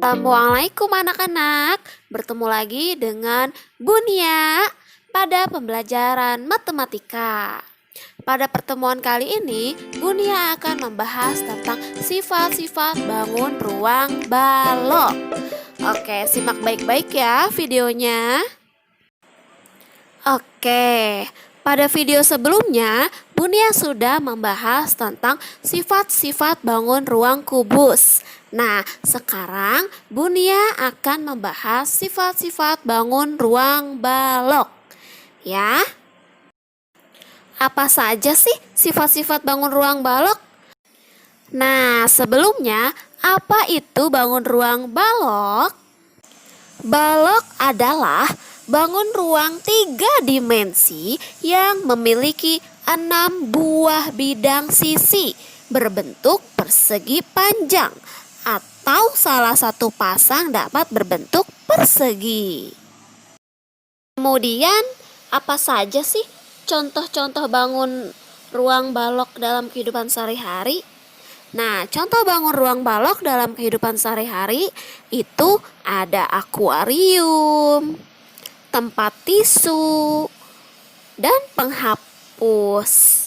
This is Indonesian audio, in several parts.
Assalamualaikum anak-anak, bertemu lagi dengan Bunia pada pembelajaran matematika. Pada pertemuan kali ini, Bunia akan membahas tentang sifat-sifat bangun ruang balok. Oke, simak baik-baik ya videonya. Oke, pada video sebelumnya, Bunia sudah membahas tentang sifat-sifat bangun ruang kubus. Nah, sekarang Bunia akan membahas sifat-sifat bangun ruang balok. Ya, apa saja sih sifat-sifat bangun ruang balok? Nah, sebelumnya, apa itu bangun ruang balok? Balok adalah bangun ruang 3 dimensi yang memiliki 6 buah bidang sisi berbentuk persegi panjang, atau salah satu pasang dapat berbentuk persegi. Kemudian, apa saja sih contoh-contoh bangun ruang balok dalam kehidupan sehari-hari? Nah, contoh bangun ruang balok dalam kehidupan sehari-hari itu ada akuarium, tempat tisu, dan penghapus.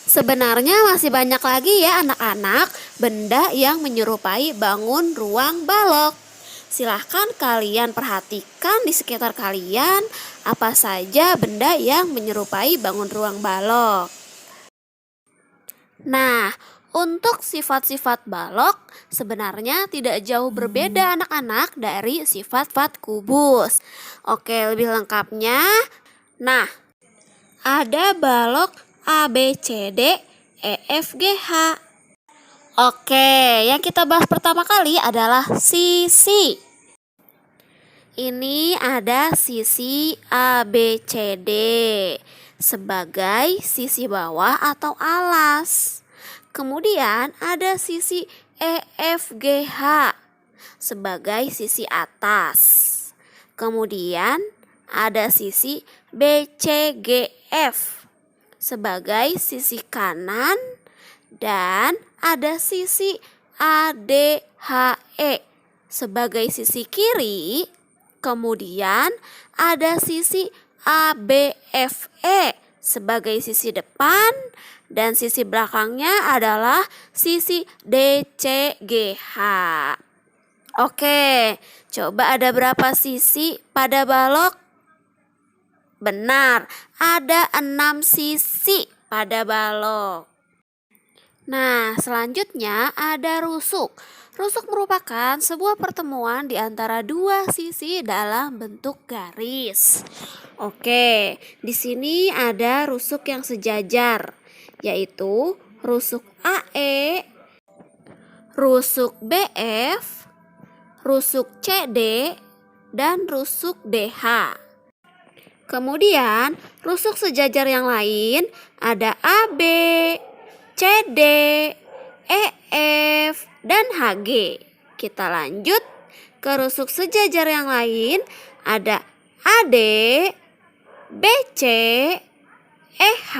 Sebenarnya masih banyak lagi ya anak-anak benda yang menyerupai bangun ruang balok. Silahkan kalian perhatikan di sekitar kalian apa saja benda yang menyerupai bangun ruang balok. Nah, untuk sifat-sifat balok sebenarnya tidak jauh berbeda anak-anak dari sifat-sifat kubus. Oke, lebih lengkapnya. Nah, ada balok A, B, C, D, E, F, G, H. Oke, yang kita bahas pertama kali adalah sisi. Ini ada sisi A, B, C, D sebagai sisi bawah atau alas. Kemudian ada sisi E, F, G, H sebagai sisi atas. Kemudian ada sisi B, C, G, F sebagai sisi kanan, dan ada sisi A, D, H, E sebagai sisi kiri. Kemudian ada sisi A, B, F, E sebagai sisi depan, dan sisi belakangnya adalah sisi D, C, G, H. Oke, coba ada berapa sisi pada balok? Benar, ada 6 sisi pada balok. Nah, selanjutnya ada rusuk. Rusuk merupakan sebuah pertemuan di antara dua sisi dalam bentuk garis. Oke, di sini ada rusuk yang sejajar, yaitu rusuk AE, rusuk BF, rusuk CD, dan rusuk DH. Kemudian, rusuk sejajar yang lain ada AB, CD, EF, dan HG. Kita lanjut ke rusuk sejajar yang lain ada AD, BC, EH,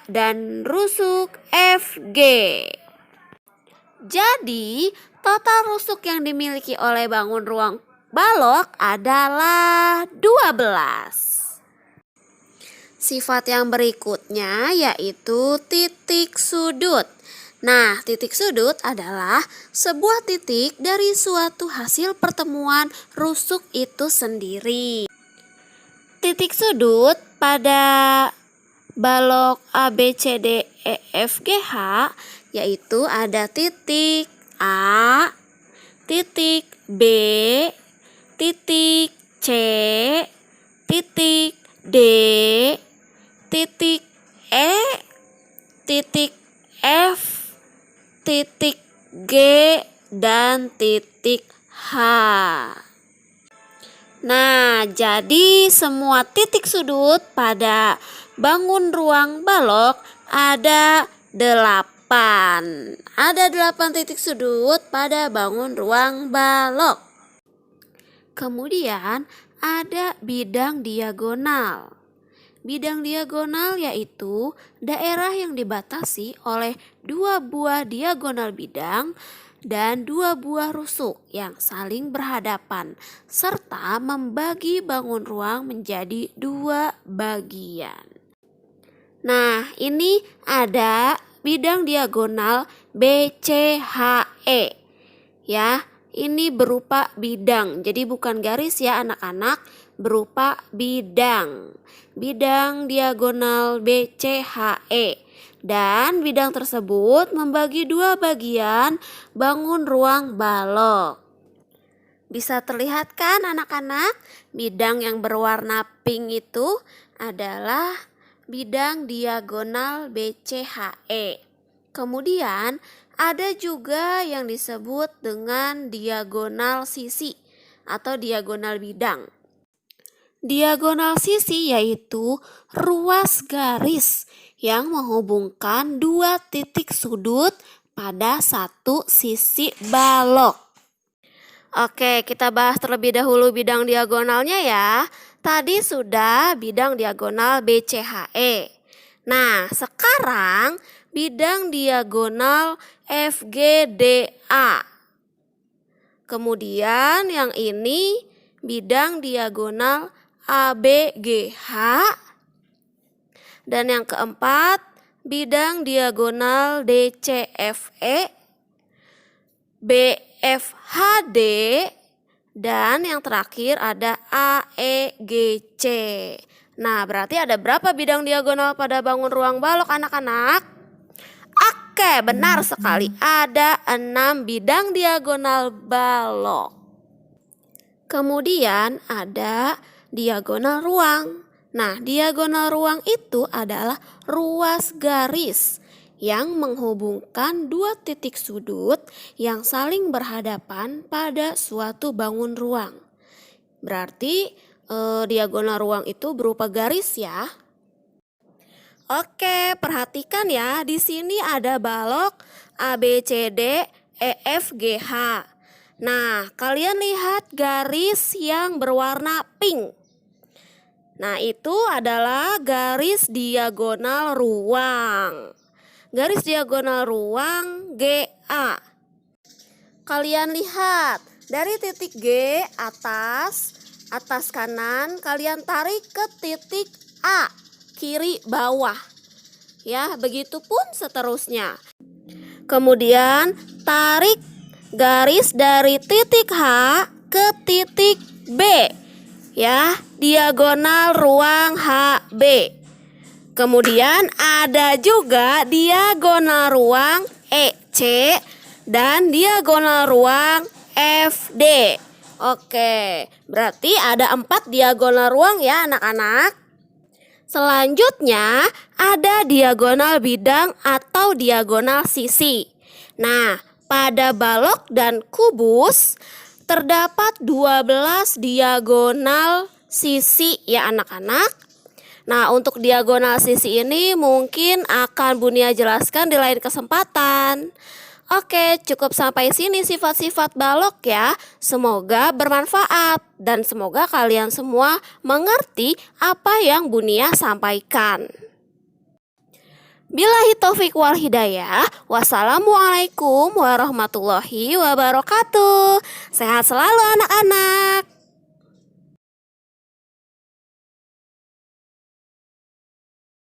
dan rusuk FG. Jadi, total rusuk yang dimiliki oleh bangun ruang balok adalah 12. Sifat yang berikutnya yaitu titik sudut. Nah, titik sudut adalah sebuah titik dari suatu hasil pertemuan rusuk itu sendiri. Titik sudut pada balok A, B, C, D, E, F, G, H yaitu ada titik A, titik B, titik C, titik D, titik E, titik F, titik G, dan titik H. Nah, jadi semua titik sudut pada bangun ruang balok ada 8. Ada 8 titik sudut pada bangun ruang balok. Kemudian ada bidang diagonal. Bidang diagonal yaitu daerah yang dibatasi oleh dua buah diagonal bidang dan dua buah rusuk yang saling berhadapan serta membagi bangun ruang menjadi dua bagian. Nah, ini ada bidang diagonal BCHE. Ya, ini berupa bidang. Jadi bukan garis ya anak-anak, berupa bidang. Bidang diagonal BCHE. Dan bidang tersebut membagi dua bagian bangun ruang balok. Bisa terlihat kan anak-anak? Bidang yang berwarna pink itu adalah bidang diagonal BCHE. Kemudian ada juga yang disebut dengan diagonal sisi atau diagonal bidang. Diagonal sisi yaitu ruas garis yang menghubungkan dua titik sudut pada satu sisi balok. Oke, kita bahas terlebih dahulu bidang diagonalnya ya. Tadi sudah bidang diagonal BCHE. Nah, sekarang bidang diagonal FGDA. Kemudian yang ini bidang diagonal ABGH. Dan yang keempat, bidang diagonal DCFE, BFHD, dan yang terakhir ada AEGC. Nah, berarti ada berapa bidang diagonal pada bangun ruang balok anak-anak? Oke, benar sekali. Ada 6 bidang diagonal balok. Kemudian ada diagonal ruang. Nah, diagonal ruang itu adalah ruas garis yang menghubungkan dua titik sudut yang saling berhadapan pada suatu bangun ruang. Berarti diagonal ruang itu berupa garis ya. Oke, perhatikan ya. Di sini ada balok ABCD EFGH. Nah, kalian lihat garis yang berwarna pink. Nah, itu adalah garis diagonal ruang. Garis diagonal ruang GA. Kalian lihat, dari titik G atas kanan, kalian tarik ke titik A, kiri bawah. Ya, begitupun seterusnya. Kemudian tarik garis dari titik H ke titik B. Ya, diagonal ruang HB. Kemudian ada juga diagonal ruang EC dan diagonal ruang FD. Oke, berarti ada 4 diagonal ruang ya anak-anak. Selanjutnya ada diagonal bidang atau diagonal sisi. Nah, pada balok dan kubus terdapat 12 diagonal sisi ya anak-anak. Nah, untuk diagonal sisi ini mungkin akan Bunia jelaskan di lain kesempatan. Oke, cukup sampai sini sifat-sifat balok ya. Semoga bermanfaat dan semoga kalian semua mengerti apa yang Bunia sampaikan. Billahi taufik wal hidayah. Wassalamualaikum warahmatullahi wabarakatuh. Sehat selalu anak-anak.